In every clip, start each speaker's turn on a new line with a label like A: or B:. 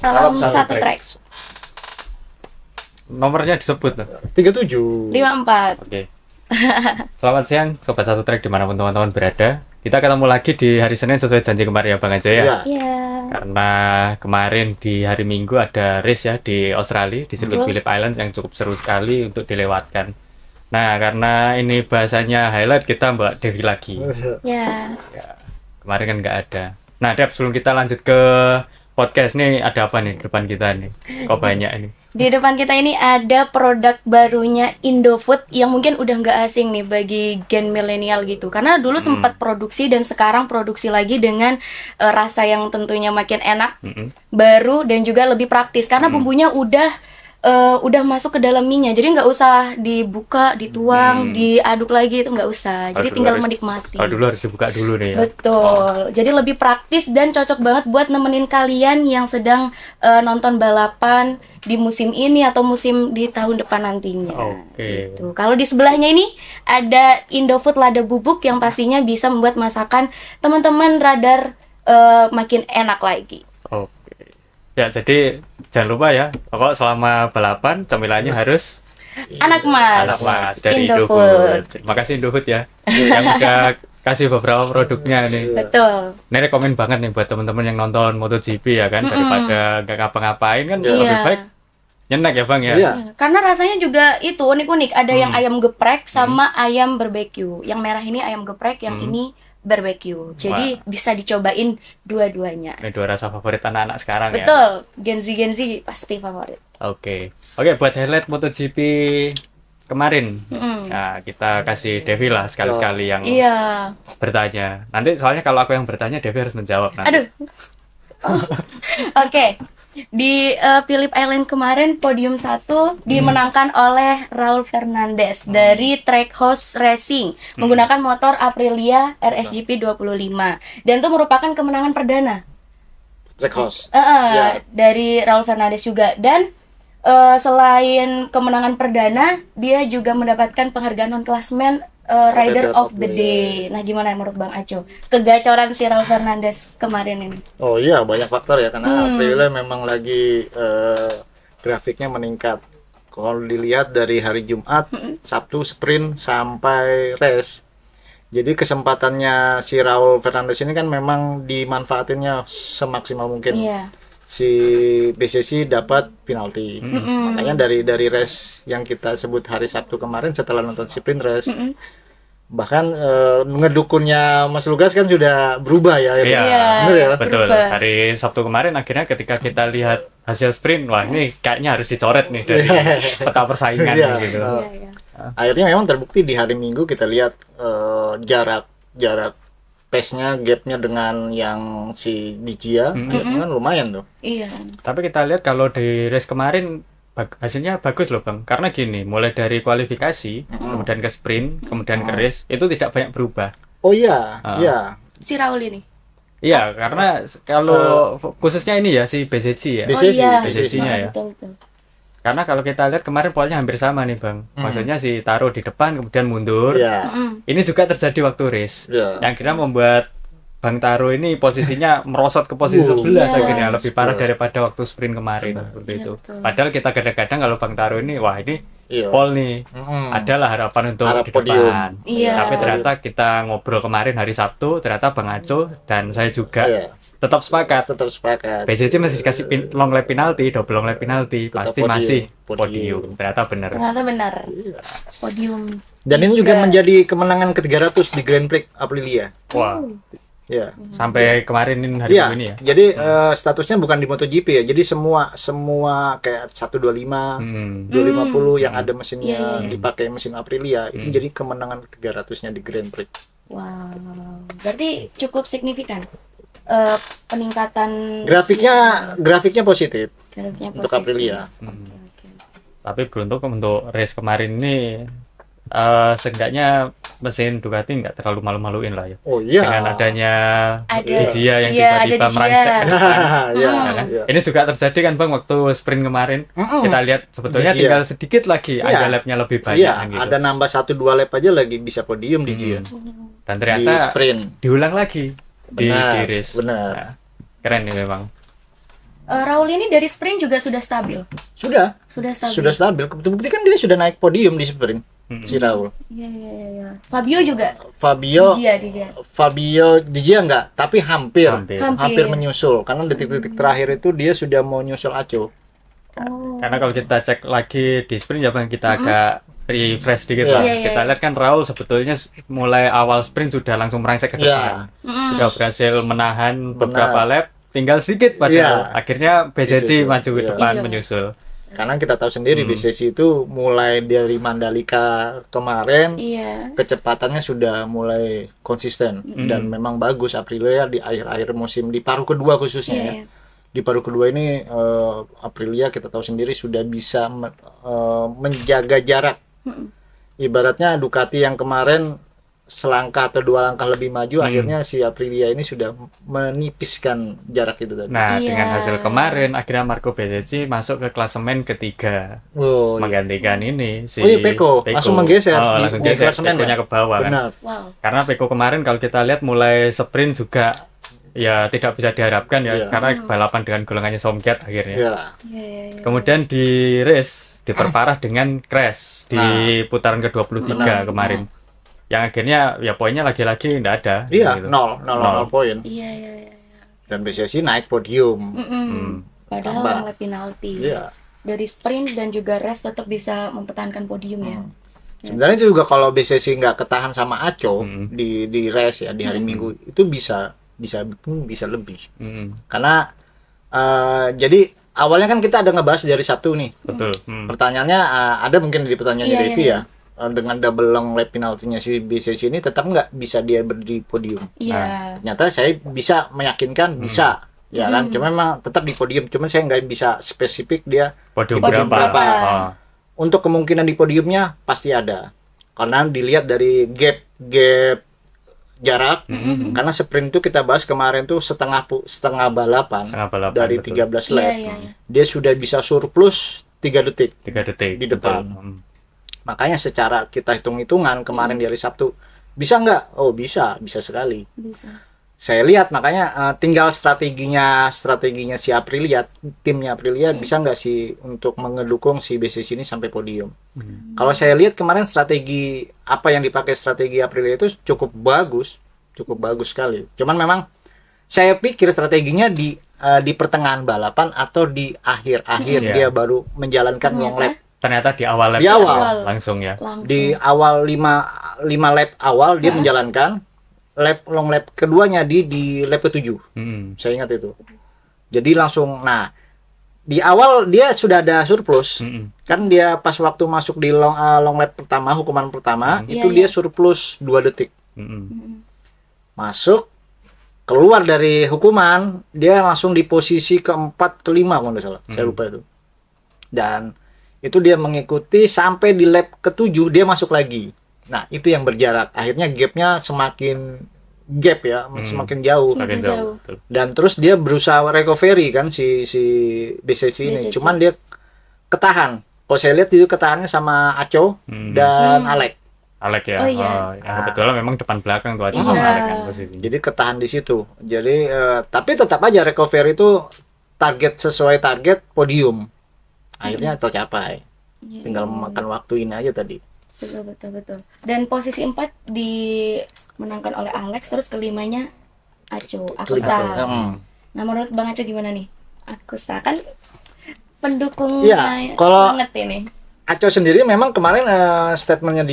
A: Salam satu track.
B: Nomornya disebut
C: 37.
A: 54.
B: Oke. Selamat siang Sobat Satu Track dimanapun teman-teman berada. Kita ketemu lagi di hari Senin sesuai janji kemarin ya Bang Aja ya.
A: Iya.
B: Karena kemarin di hari Minggu ada race ya di Australia di sirkuit Phillip Island yang cukup seru sekali untuk dilewatkan. Nah karena ini bahasanya highlight, kita Mbak Devi lagi.
A: Ya.
B: Ya, kemarin kan nggak ada. Nah Dep, sebelum kita lanjut ke podcast nih, ada apa nih di depan kita nih? Kok banyak ini?
A: Di depan kita ini ada produk barunya Indofood yang mungkin udah nggak asing nih bagi gen milenial gitu. Karena dulu sempat produksi dan sekarang produksi lagi dengan rasa yang tentunya makin enak, baru dan juga lebih praktis. Karena bumbunya udah masuk ke dalam mie-nya. Jadi nggak usah dibuka, dituang, diaduk lagi, itu nggak usah. Jadi tinggal menikmati.
B: Kalau dulu harus dibuka dulu nih ya.
A: Betul. Jadi lebih praktis dan cocok banget buat nemenin kalian yang sedang nonton balapan di musim ini atau musim di tahun depan nantinya.
B: Oke.
A: Gitu. Kalau di sebelahnya ini ada Indofood lada bubuk yang pastinya bisa membuat masakan teman-teman radar makin enak lagi.
B: Oke. Ya, jadi jangan lupa ya, pokok selama balapan cemilannya harus
A: Anak Mas.
B: Anak Mas dari Indofood. Terima kasih Indofood ya yang udah kasih beberapa produknya nih.
A: Betul.
B: Ini rekomen banget nih buat teman-teman yang nonton MotoGP ya kan, daripada nggak ngapa-ngapain kan lebih baik nyenek ya Bang ya.
C: Iya.
A: Karena rasanya juga itu unik-unik. Ada yang ayam geprek sama ayam barbeque. Yang merah ini ayam geprek, yang ini barbeque. Jadi bisa dicobain dua-duanya.
B: Ini dua rasa favorit anak-anak sekarang ya.
A: Betul. Gen Z pasti favorit.
B: Oke, buat highlight MotoGP kemarin, nah, kita kasih Devi lah sekali-sekali yang bertanya. Nanti soalnya kalau aku yang bertanya, Devi harus menjawab nanti.
A: Aduh. Oke. Di Phillip Island kemarin podium 1 dimenangkan oleh Raul Fernandez dari Trackhouse Racing menggunakan motor Aprilia RSGP 25 dan itu merupakan kemenangan perdana.
C: Trackhouse.
A: Dari Raul Fernandez juga, dan selain kemenangan perdana dia juga mendapatkan penghargaan non klasmen Rider of the Day. Nah, gimana menurut Bang Aco kegacoran si Raul Fernandez kemarin ini?
C: Oh iya, banyak faktor ya, karena Aprilia memang lagi grafiknya meningkat. Kalau dilihat dari hari Jumat, Sabtu sprint sampai race. Jadi kesempatannya si Raul Fernandez ini kan memang dimanfaatinnya semaksimal mungkin. Si BCC dapat penalti. Makanya dari race yang kita sebut hari Sabtu kemarin setelah nonton sprint race, bahkan ngedukunnya Mas Lugas kan sudah berubah ya.
B: Iya,
C: bener ya?
B: betul. Hari Sabtu kemarin akhirnya ketika kita lihat hasil sprint, wah ini kayaknya harus dicoret nih dari peta persaingan gitu.
C: Akhirnya memang terbukti di hari Minggu kita lihat jarak pace-nya, gap-nya dengan yang si Dijia kan lumayan tuh.
A: Iya.
B: Tapi kita lihat kalau di race kemarin hasilnya bagus loh Bang. Karena gini, mulai dari kualifikasi, kemudian ke sprint, kemudian ke race, itu tidak banyak berubah.
C: Oh iya, iya.
A: Si Raul ini.
B: Iya, karena kalau khususnya ini ya si BCC ya. BCC-nya ya.
A: Betul.
B: Karena kalau kita lihat kemarin polanya hampir sama nih Bang. Maksudnya si taruh di depan kemudian mundur. Ini juga terjadi waktu race. Yang kira membuat Bang Taro ini posisinya merosot ke posisi 11 akhirnya, lebih parah daripada waktu sprint kemarin seperti itu. Padahal kita kadang-kadang kalau Bang Taro ini wah ini pole nih. Adalah harapan untuk di depan. Tapi ternyata kita ngobrol kemarin hari Sabtu, ternyata Bang Aco dan saya juga tetap sepakat. BCC masih dikasih long lap penalti, double long lap penalti, pasti masih podium. Ternyata benar. Podium.
C: Dan ini juga menjadi kemenangan ke-300 di Grand Prix Aprilia.
B: Wah.
C: Ya.
B: Sampai kemarin hari ini ya.
C: Jadi statusnya bukan di MotoGP ya. Jadi semua kayak 125, 250 yang ada mesinnya dipakai mesin Aprilia itu jadi kemenangan ke-300-nya di Grand Prix.
A: Wow. Berarti cukup signifikan peningkatan
C: grafiknya positif. Untuk Aprilia.
B: Tapi beruntung untuk race kemarin ini seenggaknya mesin Ducati nggak terlalu malu-maluin lah ya.
C: Oh iya.
B: Dengan adanya Dijia yang tiba-tiba merangsek ke depan. Ini juga terjadi kan Bang waktu sprint kemarin. Kita lihat sebetulnya tinggal sedikit lagi ada lapnya lebih banyak gitu.
C: Ada nambah 1-2 lap aja lagi bisa podium Dijia.
B: Dan ternyata
C: di sprint
B: diulang lagi di race.
C: Benar.
B: Nah, keren nih memang.
A: Raul ini dari sprint juga sudah stabil.
C: Sudah
A: stabil.
C: Sudah stabil. Bukti kan dia sudah naik podium di sprint. Si Raul.
A: Iya. Fabio juga.
C: Fabio Di Gia enggak, tapi hampir menyusul karena detik-detik terakhir itu dia sudah mau nyusul Aco.
B: Karena kalau kita cek lagi di sprint ya Bang, kita agak refresh dikit Bang. Kita lihat kan Raul sebetulnya mulai awal sprint sudah langsung merangsek ke depan. Sudah berhasil menahan beberapa lap, tinggal sedikit padahal akhirnya BCC maju ke depan menyusul.
C: Karena kita tahu sendiri BCC itu mulai dari Mandalika kemarin kecepatannya sudah mulai konsisten dan memang bagus Aprilia di akhir-akhir musim di paruh kedua khususnya Di paruh kedua ini Aprilia kita tahu sendiri sudah bisa menjaga jarak. Ibaratnya Ducati yang kemarin selangkah atau 2 langkah lebih maju, akhirnya si Aprilia ini sudah menipiskan jarak itu tadi.
B: Nah, dengan hasil kemarin akhirnya Marco Bezzecchi masuk ke klasemen ketiga, menggantikan ini si
C: Pecco langsung menggeser
B: di klasemennya ke bawah.
C: Benar.
B: Kan? Karena Pecco kemarin kalau kita lihat mulai sprint juga ya tidak bisa diharapkan ya, karena balapan dengan golongannya Somket akhirnya. Kemudian di race diperparah dengan crash di putaran ke-23 kemarin. Yang akhirnya ya poinnya lagi-lagi tidak ada.
C: Gitu. nol poin. Dan BCC naik podium.
A: Padahal oleh penalti. Dari sprint dan juga race tetap bisa mempertahankan podium ya.
C: Sebenarnya itu juga kalau BCC nggak ketahan sama Aco di race ya di hari Minggu itu bisa lebih. Karena jadi awalnya kan kita ada ngebahas dari Sabtu nih.
B: Betul.
C: Pertanyaannya ada mungkin di pertanyaannya Devi ya. Dengan double long lap penaltinya si BCC ini tetap nggak bisa dia berdiri podium. Ternyata saya bisa meyakinkan bisa, ya kan? Cuma memang tetap di podium. Cuma saya nggak bisa spesifik dia
B: podium berapa.
C: Untuk kemungkinan di podiumnya pasti ada, karena dilihat dari gap jarak. Karena sprint itu kita bahas kemarin tuh setengah balapan dari 13 lap. Dia sudah bisa surplus 3 detik di depan. Makanya secara kita hitung-hitungan kemarin di hari Sabtu bisa nggak? Oh bisa sekali. Saya lihat makanya tinggal strateginya si Aprilia, timnya Aprilia bisa nggak sih untuk mengedukung si BCC ini sampai podium. Kalau saya lihat kemarin strategi apa yang dipakai strategi Aprilia itu cukup bagus sekali. Cuman memang saya pikir strateginya di pertengahan balapan atau di akhir-akhir dia baru menjalankan long lap.
B: Ternyata di awal lap
C: di awal.
B: Langsung ya.
C: Di awal 5 lap awal dia menjalankan long lap keduanya di lap ke-7. Saya ingat itu. Jadi langsung di awal dia sudah ada surplus. Kan dia pas waktu masuk di long lap pertama, hukuman pertama itu dia surplus 2 detik. Masuk keluar dari hukuman, dia langsung di posisi ke-4 ke-5 kalau tidak salah. Saya lupa itu. Dan itu dia mengikuti sampai di lap ke-7 dia masuk lagi. Nah, itu yang berjarak. Akhirnya gapnya semakin jauh. Dan terus dia berusaha recovery kan si BCC ini. Cuman dia ketahan. Kalau saya lihat itu ketahannya sama Aco dan Alec
B: ya. Yang kebetulan memang depan belakang tuh Aco sama Alec kan posisinya.
C: Jadi ketahan di situ. Jadi tapi tetap aja recovery itu sesuai target podium. Akhirnya tercapai. Tinggal memakan waktu ini aja tadi.
A: Betul. Dan posisi 4 dimenangkan oleh Alex, terus kelimanya Acosta. Nah, menurut Bang Aco gimana nih? Acosta kan pendukungnya banget ini.
C: Aco sendiri memang kemarin statementnya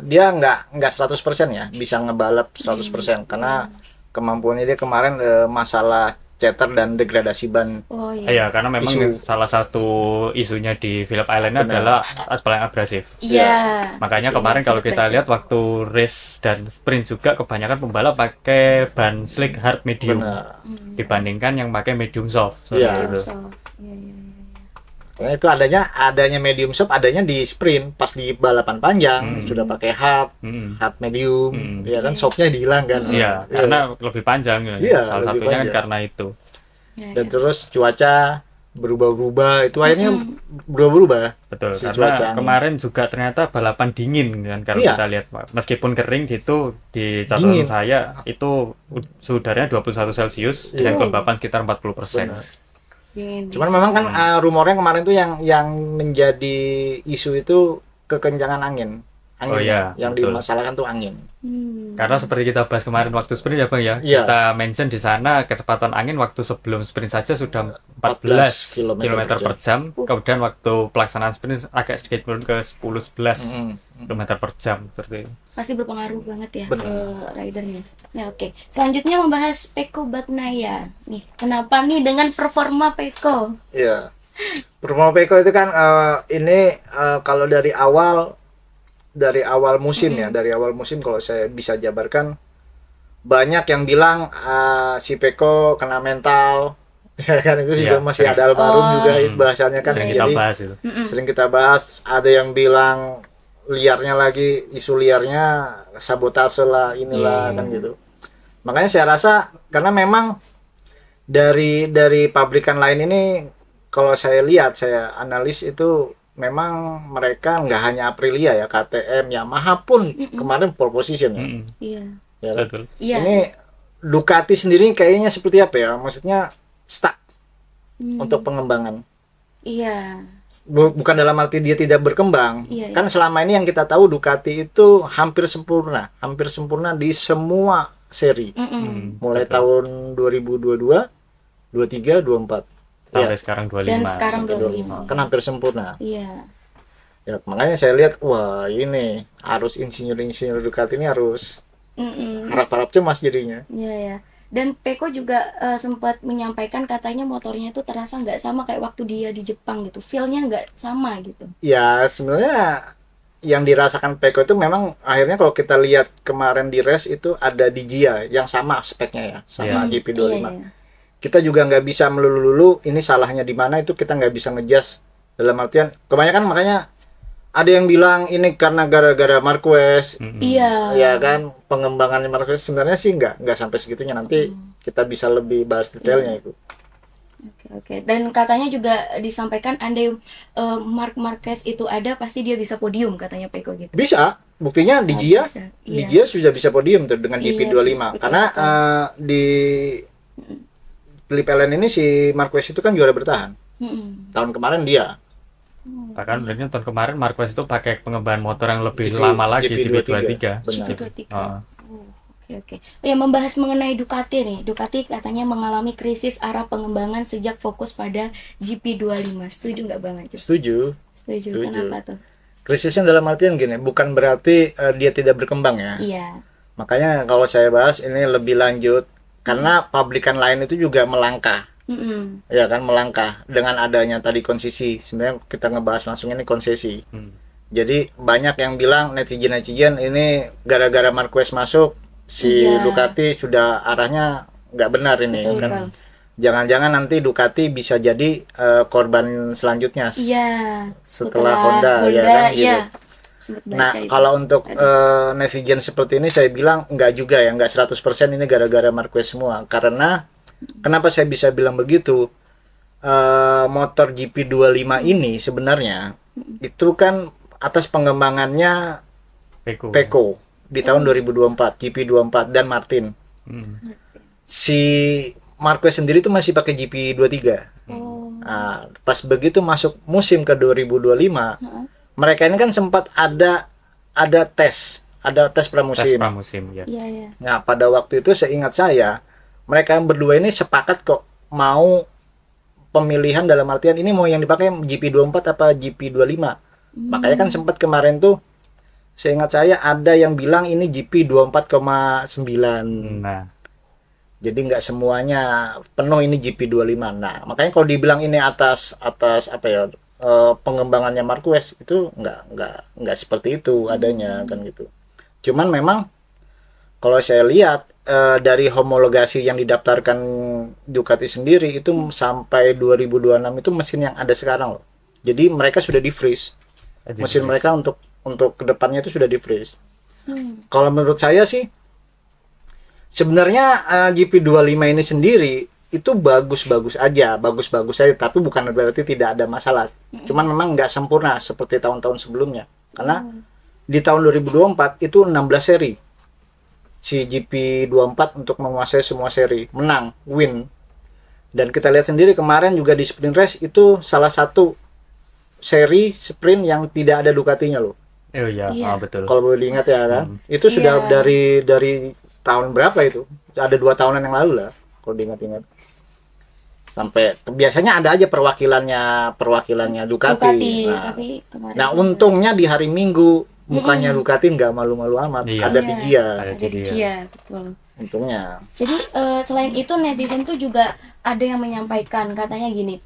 C: dia nggak 100% ya bisa ngebalap 100% karena kemampuannya dia kemarin masalah ceter dan degradasi ban.
B: Iya, karena memang salah satu isunya di Phillip Island adalah aspal yang abrasif. Makanya kemarin kalau kita lihat waktu race dan sprint juga kebanyakan pembalap pakai ban slick hard medium dibandingkan yang pakai medium soft.
C: Karena itu adanya medium soft adanya di sprint, pas di balapan panjang sudah pakai hard medium, ya kan softnya dihilangkan.
B: Karena lebih panjang. Salah satunya kan karena itu.
C: Dan terus cuaca berubah-ubah, itu akhirnya berubah.
B: Betul. Karena kemarin juga ternyata balapan dingin kan kalau kita lihat, meskipun kering gitu di catatan saya itu suhu udaranya 21 Celcius dengan kelembapan sekitar 40%.
C: Cuman memang kan rumornya kemarin tuh yang menjadi isu itu kekencangan angin.
B: Oh iya,
C: yang
B: betul.
C: dimasalahkan tuh angin.
B: Karena seperti kita bahas kemarin waktu sprint ya Bang ya, kita mention di sana kecepatan angin waktu sebelum sprint saja sudah 14 km per jam. Kemudian waktu pelaksanaan sprint agak sedikit turun ke 10-11 km per jam seperti itu.
A: Pasti berpengaruh banget ya ke ridernya. Ya oke. Selanjutnya membahas Pecco Bagnaia. Nih, kenapa nih dengan performa Pecco?
C: Iya. Performa Pecco itu kan kalau dari awal musim ya, dari awal musim kalau saya bisa jabarkan, banyak yang bilang si Pecco kena mental, ya kan, itu juga masih ada almarhum juga bahasanya kan,
B: sering
C: jadi
B: kita bahas itu.
C: Sering kita bahas. Ada yang bilang liarnya lagi, isu liarnya sabotase lah, inilah kan gitu. Makanya saya rasa karena memang dari pabrikan lain ini, kalau saya lihat, saya analis itu memang mereka nggak hanya Aprilia ya, KTM, Yamaha pun kemarin pole position ya.
A: Iya.
C: Ya, betul. Ini Ducati sendiri kayaknya seperti apa ya? Maksudnya stuck untuk pengembangan.
A: Iya.
C: Bukan dalam arti dia tidak berkembang. Kan selama ini yang kita tahu Ducati itu hampir sempurna di semua seri. Mulai tahun 2022, 23, 24.
B: Sampai sekarang 25.
A: Dan sekarang 25.
C: Kan hampir sempurna.
A: Iya.
C: Ya, makanya saya lihat, wah ini harus insinyur Ducati ini harus harap-harap cemas jadinya.
A: Iya ya. Dan Pecco juga sempat menyampaikan katanya motornya itu terasa nggak sama kayak waktu dia di Jepang gitu. Feel-nya nggak sama gitu.
C: Ya sebenarnya yang dirasakan Pecco itu memang akhirnya kalau kita lihat kemarin di race itu ada di Gia yang sama speknya ya, sama GP25. Iya. Kita juga nggak bisa melulu-lulu ini salahnya di mana, itu kita nggak bisa ngejudge. Dalam artian kebanyakan, makanya ada yang bilang ini karena gara-gara Marquez.
A: Iya.
C: Ya kan, pengembangannya Marquez sebenarnya sih nggak sampai segitunya. Nanti kita bisa lebih bahas detailnya itu.
A: Oke. Dan katanya juga disampaikan andai Marc Marquez itu ada, pasti dia bisa podium katanya Pecco gitu.
C: Bisa. Buktinya di Gia sudah bisa podium tuh dengan GP25. Karena di Philip Island ini si Marquez itu kan juara bertahan. Tahun kemarin dia.
B: Bahkan sebenarnya tahun kemarin Marquez itu pakai pengembangan motor yang lebih lama lagi, GP23.
A: GP23. Oke. Ya, membahas mengenai Ducati nih. Ducati katanya mengalami krisis arah pengembangan sejak fokus pada GP25. Setuju nggak Bang Ajo?
C: Setuju.
A: Kenapa tuh?
C: Krisisnya dalam artian gini, bukan berarti dia tidak berkembang ya.
A: Iya.
C: Makanya kalau saya bahas ini lebih lanjut, karena pabrikan lain itu juga melangkah. Ya kan, melangkah dengan adanya tadi konsesi. Sebenarnya kita ngebahas langsung ini konsesi. Jadi banyak yang bilang, netizen ini gara-gara Marquez masuk, si Ducati sudah arahnya nggak benar ini. Betul, kan. Jangan-jangan nanti Ducati bisa jadi korban selanjutnya. Setelah Honda ya kan gitu. Nah, kalau untuk netizen seperti ini saya bilang enggak juga ya, enggak 100% ini gara-gara Marquez semua. Karena kenapa saya bisa bilang begitu? Motor GP25 ini sebenarnya itu kan atas pengembangannya Pecco di tahun 2024, GP24 dan Martin. Si Marquez sendiri itu masih pakai GP23. Nah, pas begitu masuk musim ke 2025, mereka ini kan sempat ada tes pramusim.
B: Ya.
C: Nah, pada waktu itu seingat saya, mereka yang berdua ini sepakat kok mau pemilihan dalam artian ini mau yang dipakai GP24 apa GP25. Makanya kan sempat kemarin tuh seingat saya ada yang bilang ini GP24,9.
B: Nah.
C: Jadi nggak semuanya penuh ini GP25. Nah, makanya kalau dibilang ini atas apa ya, pengembangannya Marquez itu nggak seperti itu adanya kan gitu. Cuman memang kalau saya lihat dari homologasi yang didaftarkan Ducati sendiri itu sampai 2026 itu mesin yang ada sekarang loh. Jadi mereka sudah di freeze. Mesin mereka untuk kedepannya itu sudah di freeze. Kalau menurut saya sih sebenarnya GP25 ini sendiri itu bagus-bagus aja, tapi bukan berarti tidak ada masalah. Cuman memang nggak sempurna seperti tahun-tahun sebelumnya. Karena di tahun 2024 itu 16 seri. Si GP24 untuk menguasai semua seri, menang, win. Dan kita lihat sendiri kemarin juga di sprint race itu salah satu seri sprint yang tidak ada Ducatinya loh.
B: Oh iya, betul.
C: Kalau boleh diingat ya kan, itu sudah dari tahun berapa itu? Ada 2 tahunan yang lalu lah, kalau diingat-ingat. Sampai biasanya ada aja perwakilannya Ducati. Nah, untungnya di hari Minggu mukanya Ducati nggak malu-malu amat, ada Pigia.
A: Betul.
C: Untungnya.
A: Jadi selain itu netizen tuh juga ada yang menyampaikan katanya gini.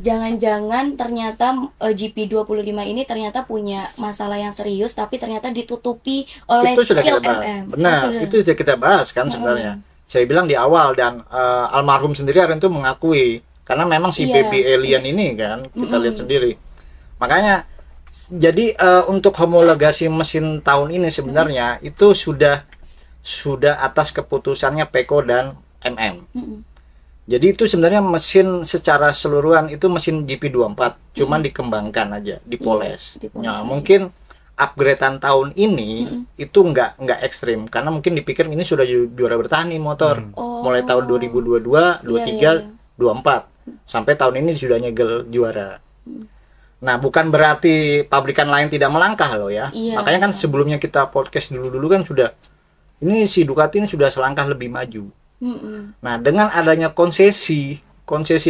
A: Jangan-jangan ternyata GP25 ini ternyata punya masalah yang serius, tapi ternyata ditutupi oleh
C: itu sudah
A: skill
C: kita bahas.
A: FM.
C: Benar, itu sudah kita bahas kan sebenarnya. Saya bilang di awal, dan almarhum sendiri hari itu mengakui, karena memang si baby alien ini kan kita lihat sendiri. Makanya jadi untuk homologasi mesin tahun ini sebenarnya itu sudah atas keputusannya Pecco dan MM. Jadi itu sebenarnya mesin secara keseluruhan itu mesin GP24, cuman dikembangkan aja, dipoles. Nah, mungkin upgradean tahun ini itu nggak ekstrim, karena mungkin dipikir ini sudah juara bertahan nih motor. Mulai tahun 2022, 23, 24 sampai tahun ini sudah nyegel juara. Nah, bukan berarti pabrikan lain tidak melangkah loh ya. Makanya kan sebelumnya kita podcast dulu kan sudah, ini si Ducati ini sudah selangkah lebih maju. Nah, dengan adanya konsesi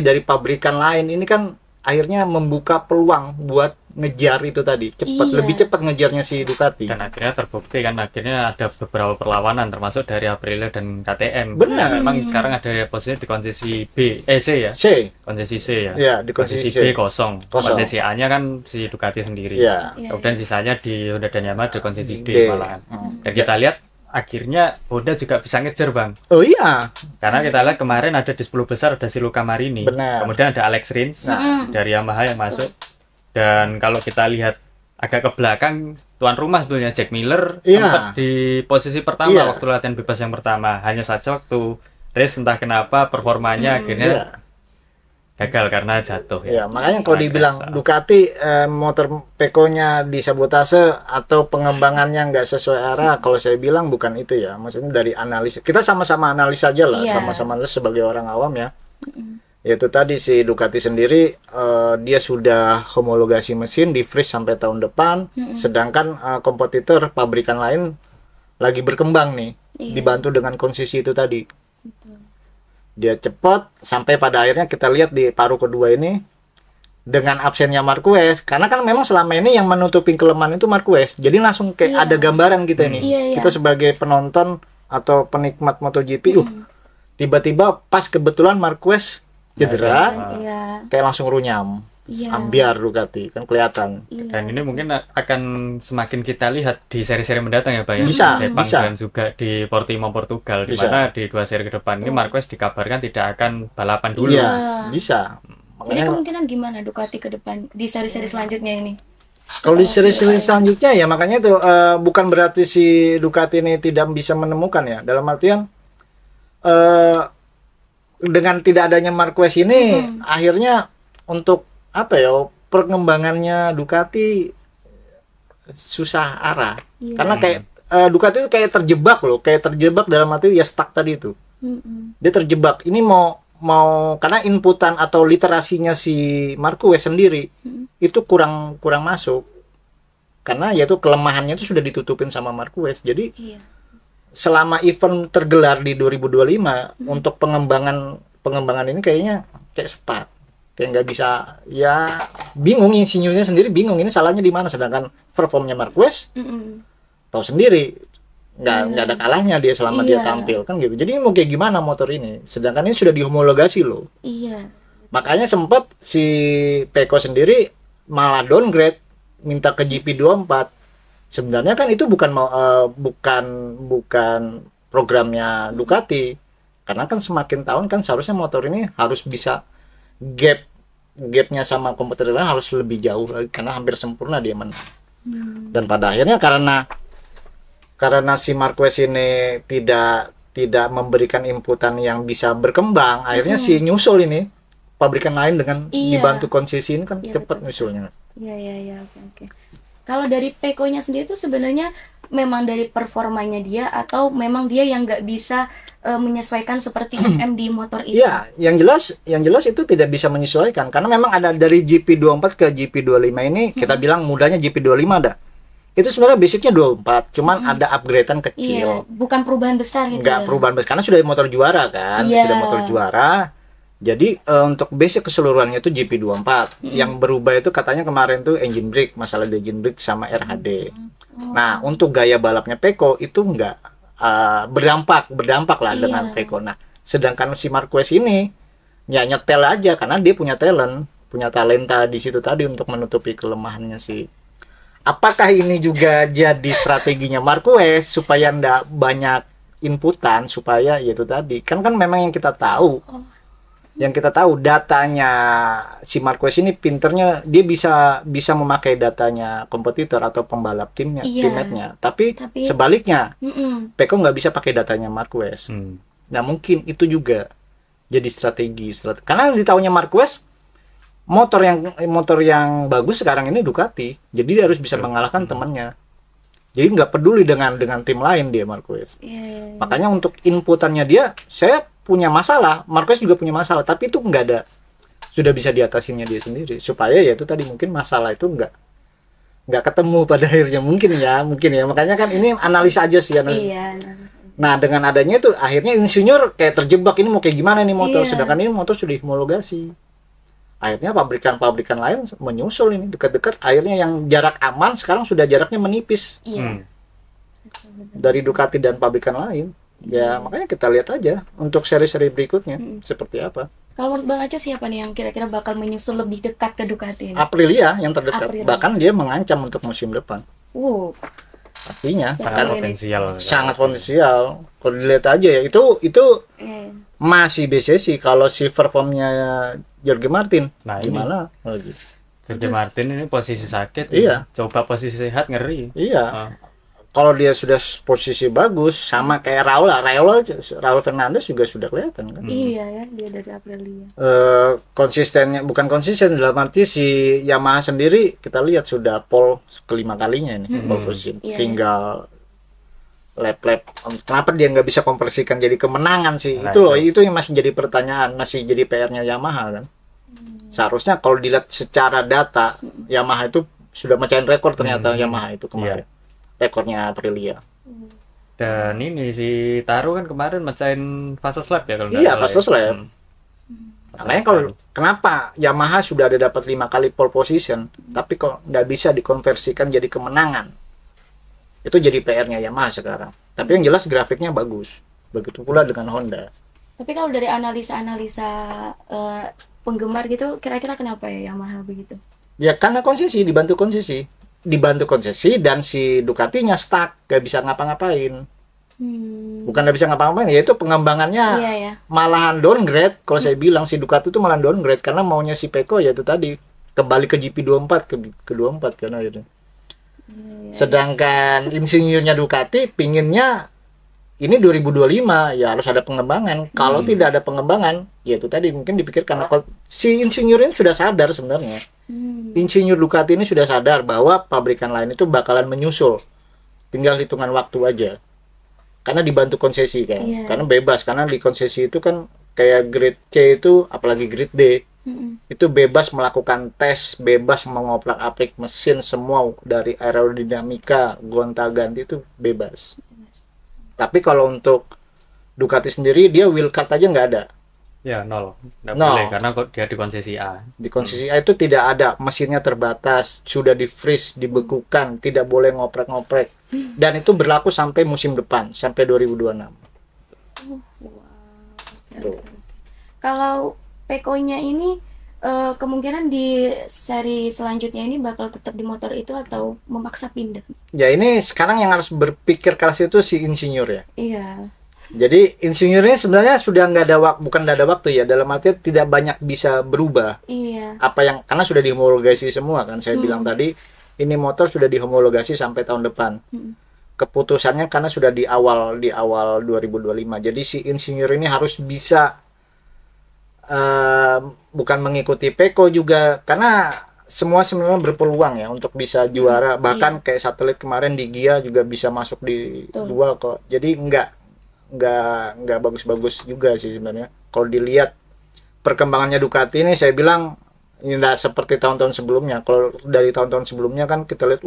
C: dari pabrikan lain ini kan akhirnya membuka peluang buat ngejar itu tadi, lebih cepat ngejarnya si Ducati.
B: Dan akhirnya terbukti kan, akhirnya ada beberapa perlawanan termasuk dari Aprilia dan KTM.
C: Benar.
B: Memang sekarang ada posisi di konsesi C ya. Konsesi C ya.
C: Ya, di konsesi
B: B kosong. Konsesi A-nya kan si Ducati sendiri.
C: Ya.
B: Kemudian sisanya di Honda dan Yamaha di konsesi D malahan. Dan kita lihat akhirnya Honda juga bisa ngejar, Bang.
C: Oh iya.
B: Karena kita lihat kemarin ada di 10 besar ada si Luca Marini.
C: Benar.
B: Kemudian ada Alex Rins dari Yamaha yang masuk. Dan kalau kita lihat agak ke belakang, tuan rumah sebetulnya Jack Miller sempat di posisi pertama waktu latihan bebas yang pertama. Hanya saja waktu race entah kenapa performanya akhirnya gagal karena jatuh
C: ya. Makanya kalau dibilang Ducati motor Pecco-nya disabotase atau pengembangannya nggak sesuai arah, kalau saya bilang bukan itu ya. Maksudnya dari analisa, kita sama-sama analisa aja lah, sama-sama analisa sebagai orang awam ya. Yaitu tadi si Ducati sendiri dia sudah homologasi mesin di freeze sampai tahun depan, sedangkan kompetitor pabrikan lain lagi berkembang nih, dibantu dengan konsisi itu tadi. Dia cepat sampai pada akhirnya kita lihat di paruh kedua ini dengan absennya Marquez, karena kan memang selama ini yang menutupi kelemahan itu Marquez, jadi langsung kayak ada gambaran kita ini, kita sebagai penonton atau penikmat MotoGP, tiba-tiba pas kebetulan Marquez cedera, kayak langsung runyam. Ambiar Ducati kan kelihatan.
B: Dan ini mungkin akan semakin kita lihat di seri-seri mendatang ya, Pak ya. Sepang dan juga di Portimao Portugal, di mana di 2 seri ke depan ini Marquez dikabarkan tidak akan balapan dulu.
C: Bisa.
A: Ini kemungkinan gimana Ducati ke depan di seri-seri selanjutnya ini?
C: Kalau di seri-seri selanjutnya ya makanya itu bukan berarti si Ducati ini tidak bisa menemukan ya. Dalam artian dengan tidak adanya Marquez ini akhirnya untuk apa ya, perkembangannya Ducati susah arah. Karena kayak Ducati itu kayak terjebak dalam arti ya stuck tadi itu. Dia terjebak. Ini mau karena inputan atau literasinya si Marquez sendiri itu kurang masuk. Karena yaitu kelemahannya itu sudah ditutupin sama Marquez. Jadi selama event tergelar di 2025 untuk pengembangan ini kayaknya kayak stuck. Kayak nggak bisa, ya bingung, insinyurnya sendiri bingung ini salahnya di mana, sedangkan performnya Marquez tahu sendiri nggak ada kalahnya dia selama dia tampil kan gitu. Jadi mau kayak gimana motor ini, sedangkan ini sudah dihomologasi loh. Makanya sempat si Pecco sendiri malah downgrade, minta ke GP24. Sebenarnya kan itu bukan programnya Ducati, karena kan semakin tahun kan seharusnya motor ini harus bisa gapnya sama kompetitor lain harus lebih jauh lagi, karena hampir sempurna dia menang. Dan pada akhirnya karena si Marquez ini tidak memberikan inputan yang bisa berkembang, akhirnya si nyusul ini pabrikan lain dengan dibantu konsesi ini kan cepat nyusulnya.
A: Oke. Kalau dari Pecco-nya sendiri itu sebenarnya memang dari performanya dia atau memang dia yang nggak bisa menyesuaikan seperti MM di motor itu?
C: Iya, yang jelas itu tidak bisa menyesuaikan karena memang ada dari GP24 ke GP25 ini kita bilang mudahnya GP25 ada. Itu sebenarnya basicnya 24, cuman ada upgradean kecil.
A: Iya, bukan perubahan besar gitu.
C: Nggak perubahan besar karena sudah motor juara kan, sudah motor juara. Jadi untuk basic keseluruhannya itu GP24. Yang berubah itu katanya kemarin tuh engine brake, masalah di engine brake sama RHD. Nah, untuk gaya balapnya Pecco itu nggak berdampak lah dengan Pecco. Nah, sedangkan si Marquez ini ya nyetel aja karena dia punya talenta di situ tadi untuk menutupi kelemahannya sih. Apakah ini juga jadi strateginya Marquez supaya ndak banyak inputan supaya yaitu tadi kan memang yang kita tahu datanya si Marquez ini pinternya, dia bisa memakai datanya kompetitor atau pembalap teammate-nya, tapi sebaliknya Pecco nggak bisa pakai datanya Marquez. Nah mungkin itu juga jadi strategi karena di tahunnya Marquez motor yang bagus sekarang ini Ducati, jadi dia harus bisa mengalahkan temannya. Jadi nggak peduli dengan tim lain dia Marquez. Makanya untuk inputannya dia, saya punya masalah, Marquez juga punya masalah, tapi itu nggak ada, sudah bisa diatasinya dia sendiri. Supaya ya itu tadi mungkin masalah itu nggak ketemu pada akhirnya mungkin ya. Makanya kan ini analisa aja sih. Nah dengan adanya itu akhirnya insinyur kayak terjebak, ini mau kayak gimana nih motor, sedangkan ini motor sudah homologasi. Akhirnya pabrikan lain menyusul ini dekat-dekat, akhirnya yang jarak aman sekarang sudah jaraknya menipis dari Ducati dan pabrikan lain. Ya makanya kita lihat aja untuk seri-seri berikutnya seperti apa.
A: Kalau menurut Bang Aco siapa nih yang kira-kira bakal menyusul lebih dekat ke Ducati ini?
C: Aprilia yang terdekat. Bahkan dia mengancam untuk musim depan. Pastinya sangat potensial. Kalau dilihat aja ya itu masih BCC. Kalau si performnya Jorge Martin, gimana lagi?
B: Jorge Martin ini posisi sakit. Coba posisi sehat ngeri. Kalau dia sudah posisi bagus sama kayak Raul Fernandez juga sudah kelihatan kan.
A: Iya ya, dia dari Aprilia.
C: Konsistennya bukan konsisten dalam arti si Yamaha sendiri kita lihat sudah pole kelima kalinya ini pole position. Tinggal lap. Kenapa dia nggak bisa konversikan jadi kemenangan sih? Itu yang masih jadi pertanyaan, masih jadi PR-nya Yamaha kan. Seharusnya kalau dilihat secara data Yamaha itu sudah mecahin rekor ternyata Yamaha itu kemarin. Rekornya Aprilia.
B: Dan ini si Taro kan kemarin mecahin fast lap ya kalau
C: fast lap. Makanya kenapa Yamaha sudah ada dapat 5 kali pole position tapi kok nggak bisa dikonversikan jadi kemenangan? Itu jadi PR-nya Yamaha sekarang. Tapi yang jelas grafiknya bagus. Begitu pula dengan Honda.
A: Tapi kalau dari analisa penggemar gitu, kira-kira kenapa ya Yamaha begitu?
C: Ya karena dibantu konsesi dan si Ducatinya stuck, gak bisa ngapa-ngapain. Bukan gak bisa ngapa-ngapain, yaitu pengembangannya malahan downgrade. Kalau saya bilang si Ducati itu malah downgrade karena maunya si Pecco yaitu tadi kembali ke GP24 ke 24 karena itu. Sedangkan insinyurnya Ducati pinginnya ini 2025 ya harus ada pengembangan. Kalau tidak ada pengembangan, ya itu tadi mungkin dipikirkan si insinyur ini sudah sadar sebenarnya. Insinyur Ducati ini sudah sadar bahwa pabrikan lain itu bakalan menyusul. Tinggal hitungan waktu aja. Karena dibantu konsesi kan. Karena bebas, karena di konsesi itu kan kayak grade C itu apalagi grade D. Itu bebas melakukan tes, bebas mengoprak-aprik mesin semua dari aerodinamika, gonta-ganti itu bebas. Tapi kalau untuk Ducati sendiri dia wheel cut aja nggak ada.
B: Ya, nol. Nggak boleh karena dia di konsesi A.
C: Di konsesi A itu tidak ada, mesinnya terbatas, sudah di freeze, dibekukan, tidak boleh ngoprek-ngoprek. Dan itu berlaku sampai musim depan, sampai 2026.
A: Kalau Pecco-nya ini kemungkinan di seri selanjutnya ini bakal tetap di motor itu atau memaksa pindah?
C: Ya ini sekarang yang harus berpikir keras itu si insinyur ya.
A: Iya.
C: Jadi insinyurnya sebenarnya sudah bukan nggak ada waktu ya, dalam arti tidak banyak bisa berubah. Apa yang karena sudah dihomologasi semua kan, saya bilang tadi ini motor sudah dihomologasi sampai tahun depan. Keputusannya karena sudah di awal 2025. Jadi si insinyur ini harus bisa bukan mengikuti Pecco juga karena semua sebenarnya berpeluang ya untuk bisa juara, bahkan kayak satelit kemarin di GIA juga bisa masuk di dual kok. Jadi nggak bagus-bagus juga sih sebenarnya. Kalau dilihat perkembangannya Ducati ini, saya bilang ini nggak seperti tahun-tahun sebelumnya. Kalau dari tahun-tahun sebelumnya kan kita lihat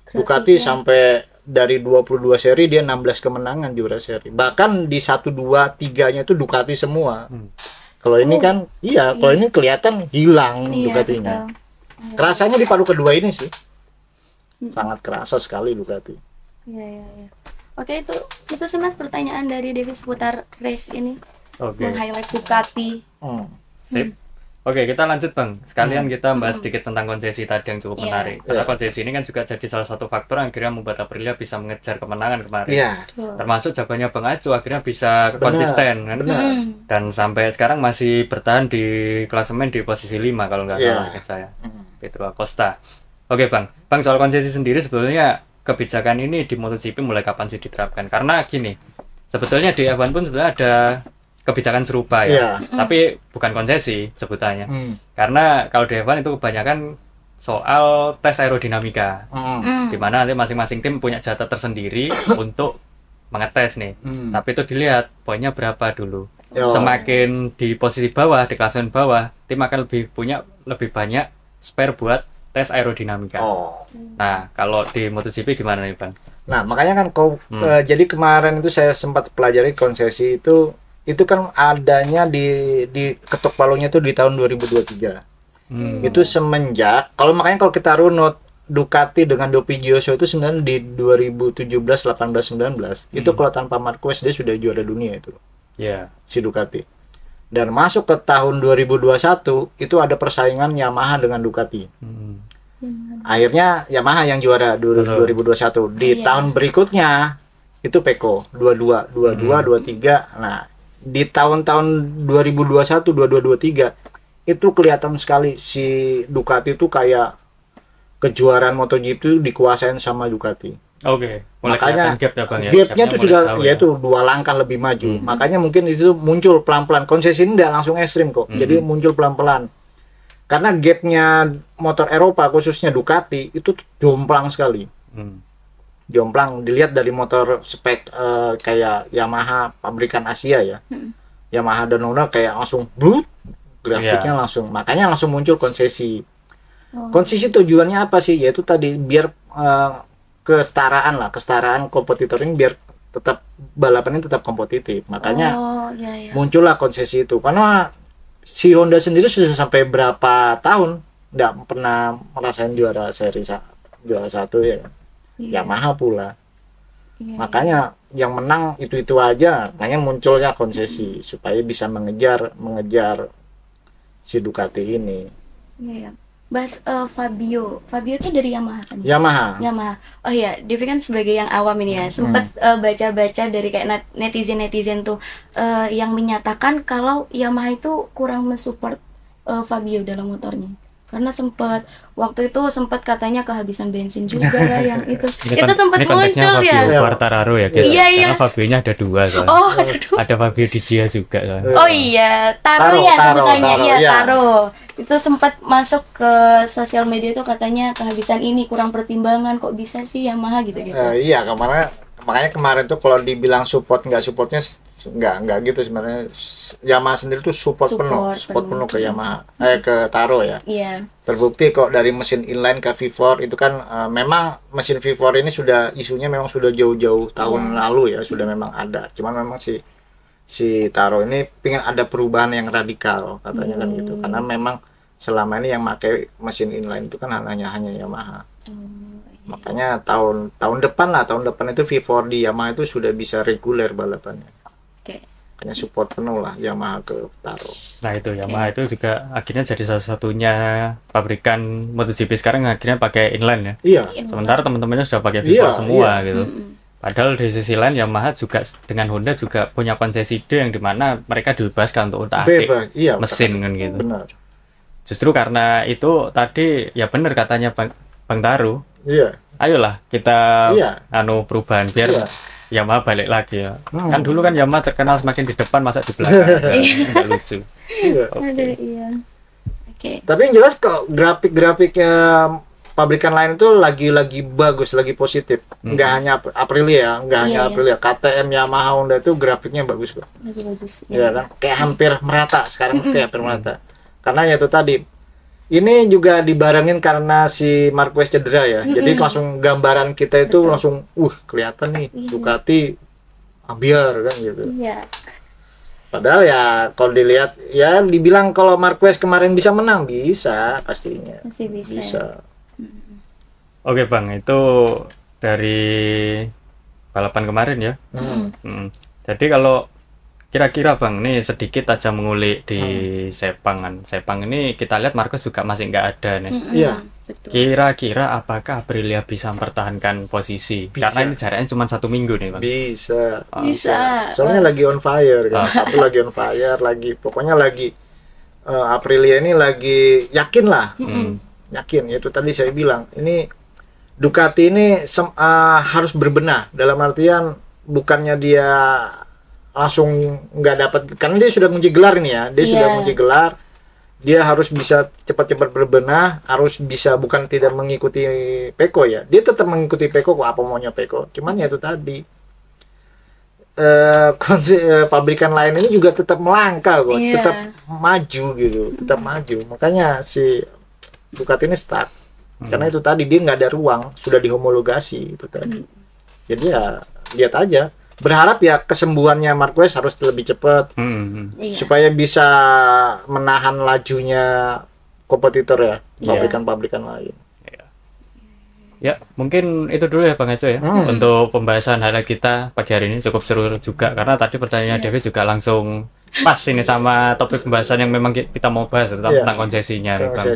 C: Ducati sampai dari 22 seri dia 16 kemenangan juara seri. Bahkan di 1 2 3-nya itu Ducati semua. Kalau ini kan kalau ini kelihatan hilang Ducatinya. Kerasanya di paruh kedua ini sih. Sangat kerasa sekali Ducati.
A: Iya. Oke, itu sih Mas pertanyaan dari Devi seputar race ini. Meng-highlight Ducati.
B: Sip. Oke, kita lanjut Bang. Sekalian kita bahas sedikit tentang konsesi tadi yang cukup menarik. Karena konsesi ini kan juga jadi salah satu faktor yang akhirnya membuat Aprilia bisa mengejar kemenangan kemarin. Termasuk jagoannya Bang Acu akhirnya bisa konsisten kan. Dan sampai sekarang masih bertahan di klasemen di posisi 5 kalau nggak salah ingat saya. Pedro Acosta. Oke Bang. Bang, soal konsesi sendiri sebetulnya kebijakan ini di MotoGP mulai kapan sih diterapkan? Karena gini, sebetulnya di F1 pun sebenarnya ada kebijakan serupa ya, tapi bukan konsesi sebutannya. Karena kalau di F1 itu kebanyakan soal tes aerodinamika, di mana nanti masing-masing tim punya jatah tersendiri untuk mengetes nih. Tapi itu dilihat poinnya berapa dulu. Semakin di posisi bawah, di klasemen bawah, tim akan punya lebih banyak spare buat tes aerodinamika. Nah, kalau di MotoGP gimana nih Bang?
C: Nah, makanya kan jadi kemarin itu saya sempat pelajari konsesi itu kan adanya di ketok palunya itu di tahun 2023. Itu semenjak makanya kalau kita runut Ducati dengan Dovizioso itu sebenarnya di 2017, 18, 19 itu kalau tanpa Marquez dia sudah juara dunia itu. Si Ducati. Dan masuk ke tahun 2021 itu ada persaingan Yamaha dengan Ducati. Akhirnya Yamaha yang juara 2021. Di tahun berikutnya itu Pecco 22, 23. Nah, di tahun-tahun 2021, 22, 23 itu kelihatan sekali si Ducati itu kayak kejuaraan MotoGP itu dikuasain sama Ducati. Makanya gapnya tuh sudah yaitu 2 langkah lebih maju. Makanya mungkin itu muncul pelan-pelan. Konsesi ini tidak langsung ekstrim kok. Jadi muncul pelan-pelan. Karena gapnya motor Eropa khususnya Ducati itu jomplang sekali. Jomplang dilihat dari motor spek kayak Yamaha pabrikan Asia ya. Yamaha dan Honda kayak langsung blut grafiknya langsung. Makanya langsung muncul konsesi. Konsesi tujuannya apa sih? Yaitu tadi biar kesetaraan kompetitor ini biar tetap balapan ini tetap kompetitif. Makanya muncullah konsesi itu. Karena si Honda sendiri sudah sampai berapa tahun nggak pernah merasain juara satu ya. Yamaha pula. Makanya yang menang itu aja. Makanya munculnya konsesi supaya bisa mengejar si Ducati ini.
A: Bahas Fabio itu dari Yamaha kan?
C: Yamaha.
A: Oh iya, Devi kan sebagai yang awam ini ya, sempat baca-baca dari kayak netizen tuh yang menyatakan kalau Yamaha itu kurang mensupport Fabio dalam motornya. Karena waktu itu sempat katanya kehabisan bensin juga lah yang itu. Itu sempat muncul ya.
B: Fabio Quartararo ya guys. Karena Fabio-nya ada 2 kan.
A: Ada 2.
B: Ada Fabio Di Gia juga kan.
A: Oh iya, Taro ya sebutannya. Taro. Itu sempat masuk ke sosial media itu katanya kehabisan ini, kurang pertimbangan, kok bisa sih Yamaha gitu.
C: Iya, makanya kemarin tuh kalau dibilang supportnya nggak gitu sebenarnya. Yamaha sendiri tuh support penuh ke Yamaha ke Taro ya. Terbukti kok dari mesin inline ke V4 itu kan memang mesin V4 ini isunya memang sudah jauh-jauh tahun lalu ya, sudah memang ada. Cuman memang si Taro ini pengen ada perubahan yang radikal katanya kan gitu. Karena memang selama ini yang pakai mesin inline itu kan hanya Yamaha. Makanya tahun depan itu V4 di Yamaha itu sudah bisa reguler balapannya. Makanya support penuh lah Yamaha ke Taro.
B: Nah itu Yamaha itu juga akhirnya jadi salah satunya pabrikan MotoGP sekarang akhirnya pakai inline ya. Sementara teman-temannya sudah pakai V4 semua gitu. Padahal di sisi lain Yamaha juga dengan Honda juga punya konsesi D yang dimana mereka dibebaskan untuk utak-atik mesin kan gitu.
C: Benar.
B: Justru karena itu tadi ya benar katanya Bang Taro. Ayolah kita perubahan biar Yamaha balik lagi ya. Kan dulu kan Yamaha terkenal semakin di depan masa di belakang. Nggak lucu.
C: Tapi yang jelas kok grafik-grafiknya pabrikan lain itu lagi bagus, lagi positif. Nggak hanya Aprilia, KTM, Yamaha, Honda itu grafiknya bagus kok.
A: Lagi bagus.
C: Ya kan? Kayak hampir merata sekarang, kayak hampir merata. Karena ya itu tadi. Ini juga dibarengin karena si Marquez cedera ya. Jadi langsung gambaran kita itu langsung kelihatan nih Ducati ambiar kan gitu.
A: Iya.
C: Padahal ya kalau dilihat ya dibilang kalau Marquez kemarin bisa menang, bisa pastinya.
A: Masih bisa.
B: Oke Bang, itu dari balapan kemarin ya. Jadi kalau kira-kira Bang, nih sedikit aja mengulik di Sepang kan. Sepang ini kita lihat Marquez juga masih nggak ada nih.
C: Iya.
B: Kira-kira apakah Aprilia bisa mempertahankan posisi? Bisa. Karena ini jaraknya cuma 1 minggu nih Bang.
C: Bisa.
A: Bisa.
C: Soalnya lagi on fire kan. Satu lagi on fire, pokoknya lagi Aprilia ini lagi yakin lah. Yakin, itu tadi saya bilang. Ini Ducati ini harus berbenah, dalam artian bukannya dia langsung nggak dapat, karena dia sudah mengunci gelar ini ya, sudah mengunci gelar, dia harus bisa cepat-cepat berbenah, harus bisa, bukan tidak mengikuti Pecco ya, dia tetap mengikuti Pecco kok, apa maunya Pecco, cuman ya itu tadi pabrikan lain ini juga tetap melangkah kok, tetap maju gitu, tetap maju, makanya si Ducati ini stuck. Karena itu tadi dia nggak ada ruang, sudah dihomologasi itu tadi. Jadi ya lihat aja, berharap ya kesembuhannya Marquez harus lebih cepat supaya bisa menahan lajunya kompetitor ya, pabrikan-pabrikan lain.
B: Ya mungkin itu dulu ya Bang Eco ya, untuk pembahasan highlight kita pagi hari ini. Cukup seru juga karena tadi pertanyaannya Devi juga langsung pas ini sama topik pembahasan yang memang kita mau bahas tentang konsesinya nih Bang.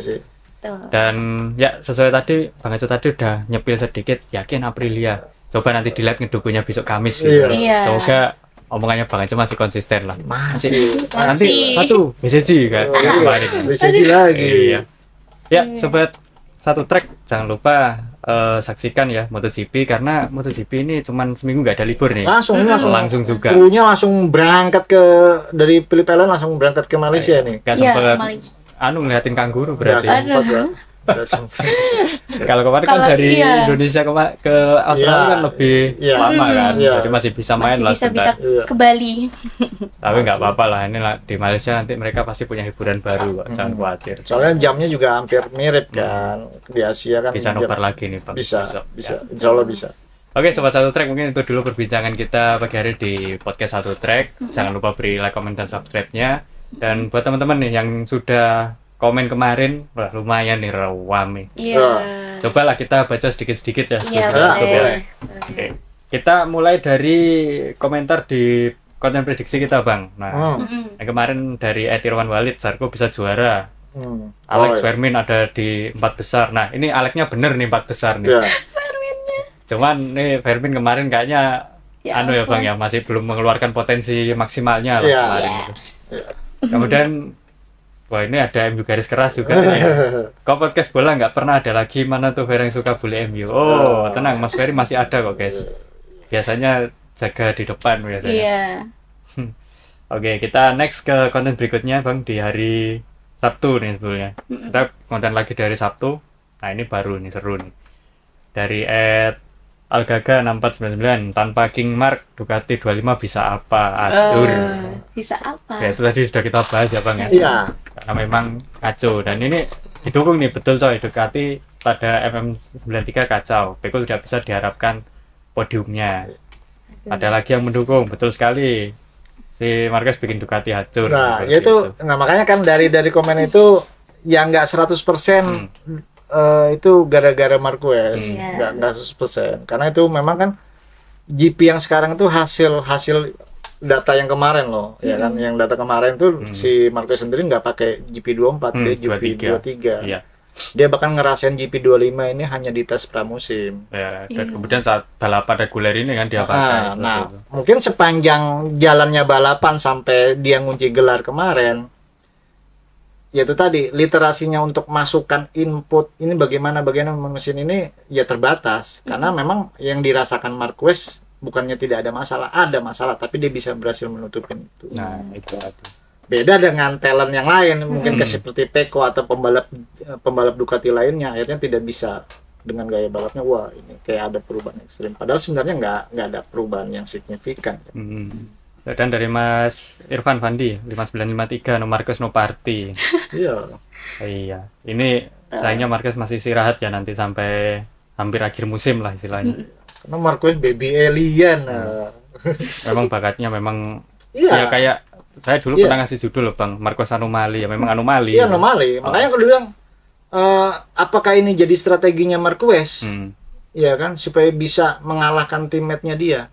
B: Dan ya sesuai tadi Bang Eco tadi udah nyepil sedikit, yakin Aprilia. Coba nanti dilihat ngedukunya besok Kamis gitu. Semoga omongannya Bang Eco masih konsisten lah.
C: Masih.
B: Nanti satu BCG kan kemarin.
C: BCG lagi.
B: Iya. Ya sobat satu track, jangan lupa saksikan ya MotoGP, karena MotoGP ini cuman seminggu nggak ada libur nih. Langsung juga.
C: Krunya langsung berangkat dari Phillip Island langsung berangkat ke Malaysia nih.
B: Gak sempet ngeliatin kanguru berarti. Kalau kemarin kan dari Indonesia ke Australia kan lebih lama kan, jadi masih bisa main lah.
A: Bisa ke Bali.
B: Tapi nggak apa-apa lah, ini di Malaysia nanti mereka pasti punya hiburan baru kok, jangan khawatir.
C: Soalnya jamnya juga hampir mirip kan, di Asia kan.
B: Bisa nobar lagi nih Bang.
C: Bisa, insya Allah bisa.
B: Oke Sobat Satu Track, mungkin itu dulu perbincangan kita pagi hari di podcast Satu Track. Jangan lupa beri like, comment, dan subscribe-nya. Dan buat teman-teman nih yang sudah komen kemarin, wah lumayan nih rame. Cobalah kita baca sedikit-sedikit ya.
A: Boleh.
B: Oke. Kita mulai dari komentar di konten prediksi kita Bang. Nah, yang kemarin dari Etirwan Walid, Zarko bisa juara. Alex Vermin ada di 4 besar. Nah, ini Alexnya bener nih 4 besar nih. Cuman nih Vermin kemarin kayaknya ya Bang ya, masih belum mengeluarkan potensi maksimalnya lah kemarin itu. Kemudian wah ini ada MU garis keras juga ya. Kok podcast bola nggak pernah ada lagi, mana tuh Fer yang suka bully MU? Oh tenang, Mas Ferry masih ada kok guys. Biasanya jaga di depan biasanya. Oke, kita next ke konten berikutnya Bang, di hari Sabtu nih sebetulnya. Kita konten lagi dari Sabtu. Nah ini baru nih, seru nih. Dari Algaga 6499, tanpa King Mark Ducati 25 bisa apa? Acur.
A: Bisa apa?
B: Ya itu tadi sudah kita bahas ya Bang ya. Karena memang kacau, dan ini didukung nih betul coy, Ducati pada MM93 kacau. Pecco tidak bisa diharapkan podiumnya. Ada lagi yang mendukung, betul sekali. Si Marquez bikin Ducati hancur.
C: Nah, itu nah makanya kan dari komen itu yang nggak 100% itu gara-gara Marquez, nggak 100%, karena itu memang kan GP yang sekarang itu hasil data yang kemarin loh, ya kan, yang data kemarin tuh si Marquez sendiri nggak pakai GP24, dia GP23, dia bahkan ngerasain GP25 ini hanya di tes pramusim.
B: Ya, dan kemudian saat balapan reguler ini kan dia pakai.
C: Nah, mungkin sepanjang jalannya balapan sampai dia ngunci gelar kemarin, yaitu tadi literasinya untuk masukkan input ini bagaimana mesin ini ya terbatas, karena memang yang dirasakan Marquez bukannya tidak ada masalah, tapi dia bisa berhasil menutupin itu.
B: Nah itu.
C: Beda dengan talent yang lain, mungkin kayak seperti Pecco atau pembalap Ducati lainnya, akhirnya tidak bisa dengan gaya balapnya. Wah, ini kayak ada perubahan ekstrim. Padahal sebenarnya nggak ada perubahan yang signifikan.
B: Dan dari Mas Irfan Fandi 5953, no Marquez no party. Iya. Ini sayangnya Marquez masih istirahat ya nanti sampai hampir akhir musim lah istilahnya.
C: Karena Marquez baby alien.
B: Memang bakatnya memang ya kayak saya dulu pernah ngasih judul loh Bang, Marquez anomali. Ya memang anomali.
C: Iya, anomali. Makanya aku bilang apakah ini jadi strateginya Marquez? Ya kan, supaya bisa mengalahkan teammate-nya dia.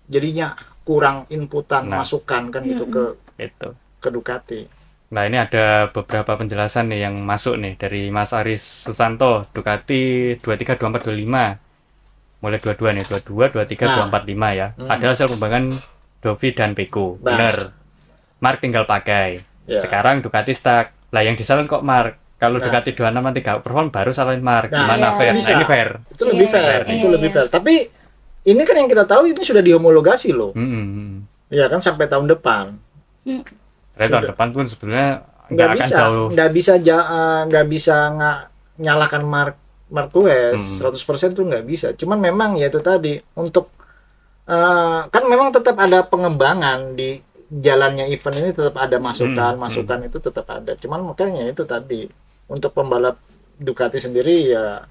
C: Jadinya kurang inputan, masukan kan gitu ke Ducati.
B: Nah, ini ada beberapa penjelasan nih yang masuk nih dari Mas Aris Susanto, Ducati 23, 24, 25. Mulai 22 nih, 22, 23, 245 ya. Ada hasil pengembangan Dovi dan Pecco. Bener. Mark tinggal pakai. Sekarang Ducati stuck. Lah yang disalin kok Mark. Kalau Ducati 26 nanti gak perform baru salahin Mark. Gimana fair? Nah, ini fair.
C: Itu lebih fair. Itu lebih fair. Tapi ini kan yang kita tahu ini sudah dihomologasi loh. Ya kan sampai tahun depan.
B: Tahun depan pun sebenarnya nggak akan jauh.
C: Nggak bisa nyalakan Marquez 100% tuh nggak bisa. Cuman memang ya itu tadi untuk kan memang tetap ada pengembangan di jalannya event ini, tetap ada masukan itu tetap ada. Cuman makanya itu tadi untuk pembalap Ducati sendiri ya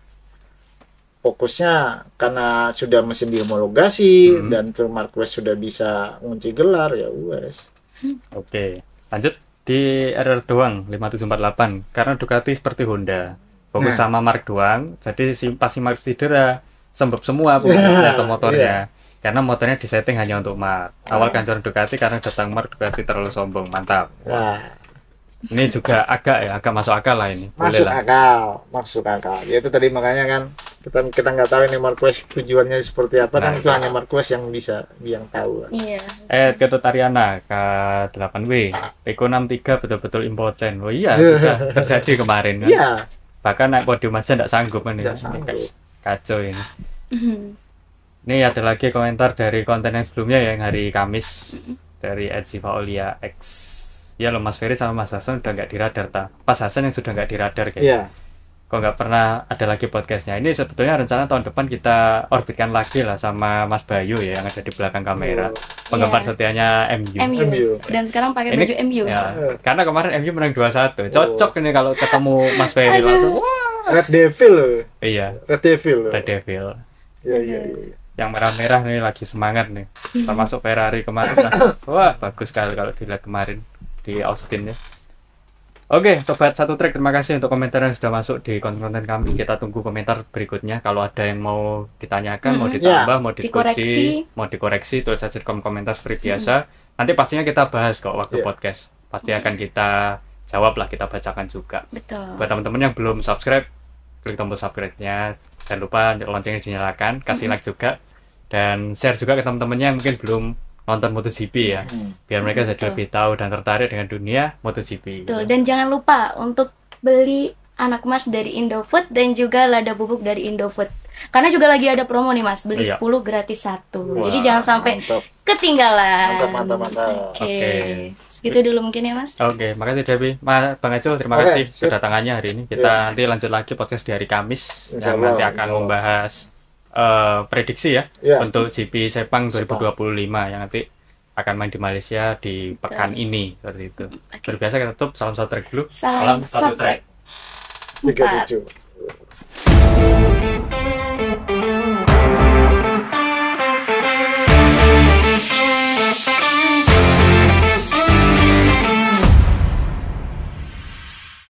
C: fokusnya karena sudah mesin dihomologasi dan tuh Marquez sudah bisa ngunci gelar ya wes.
B: Oke, lanjut di RR doang 5748 karena Ducati seperti Honda fokus sama Mark doang, jadi pas si Mark cedera sembab semua atau motornya. Karena motornya disetting hanya untuk Mark. Awal kancoran Ducati karena datang Mark, Ducati terlalu sombong. Mantap. Ini juga agak masuk akal lah ini.
C: Masuk akal. Ya itu tadi makanya kan kita nggak tahu ini Marquez tujuannya seperti apa, kan itu hanya Marquez yang bisa tahu.
B: Ketut Ariana K8W Pecco 63 betul-betul impoten. Oh iya, sudah terjadi kemarin kan. Iya. Bahkan naik podium aja nggak sanggup kan ini. Kacau ini. Ini ada lagi komentar dari konten yang sebelumnya yang hari Kamis dari @sivaolia X. Ya lo Mas Ferry sama Mas Hasan udah nggak di radar Pas Hasan yang sudah nggak di radar kayaknya. Kok nggak pernah ada lagi podcastnya. Ini sebetulnya rencana tahun depan kita orbitkan lagi lah sama Mas Bayu ya yang ada di belakang kamera. Penggemar setianya MU.
A: Dan sekarang pakai baju MU.
B: Ya, karena kemarin MU menang 2-1. Cocok ini kalau ketemu Mas Ferry langsung.
C: Red Devil.
B: Iya.
C: Red Devil. Iya.
B: Yang merah-merah nih lagi semangat nih, termasuk Ferrari kemarin wah bagus sekali kalau dilihat kemarin di Austin ya. Oke sobat satu track, terima kasih untuk komentar yang sudah masuk di konten-konten kami. Kita tunggu komentar berikutnya, kalau ada yang mau ditanyakan, mau ditambah, mau diskusi, mau dikoreksi, tulis saja di kolom komentar seperti biasa. Nanti pastinya kita bahas kok waktu podcast, pasti akan kita jawab lah, kita bacakan juga.
A: Betul.
B: Buat teman-teman yang belum subscribe, klik tombol subscribe-nya. Jangan lupa loncengnya dinyalakan, kasih like juga, dan share juga ke teman-temannya yang mungkin belum nonton MotoGP ya, biar mereka jadi lebih tahu dan tertarik dengan dunia MotoGP.
A: Betul. Dan jangan lupa untuk beli anak emas dari Indofood dan juga lada bubuk dari Indofood, karena juga lagi ada promo nih Mas, beli 10 gratis 1. Jadi jangan sampai ketinggalan.
C: Mantap.
B: Oke.
A: Segitu dulu mungkin ya Mas.
B: Oke, makasih Debbie. Bang Eco, terima kasih kedatangannya hari ini. Kita nanti lanjut lagi podcast di hari Kamis yang nanti akan membahas prediksi ya untuk GP Sepang 2025 yang nanti akan main di Malaysia di pekan ini seperti itu. Berbiasa kita tutup, salam satu track dulu.
A: Salam satu track.
C: 37.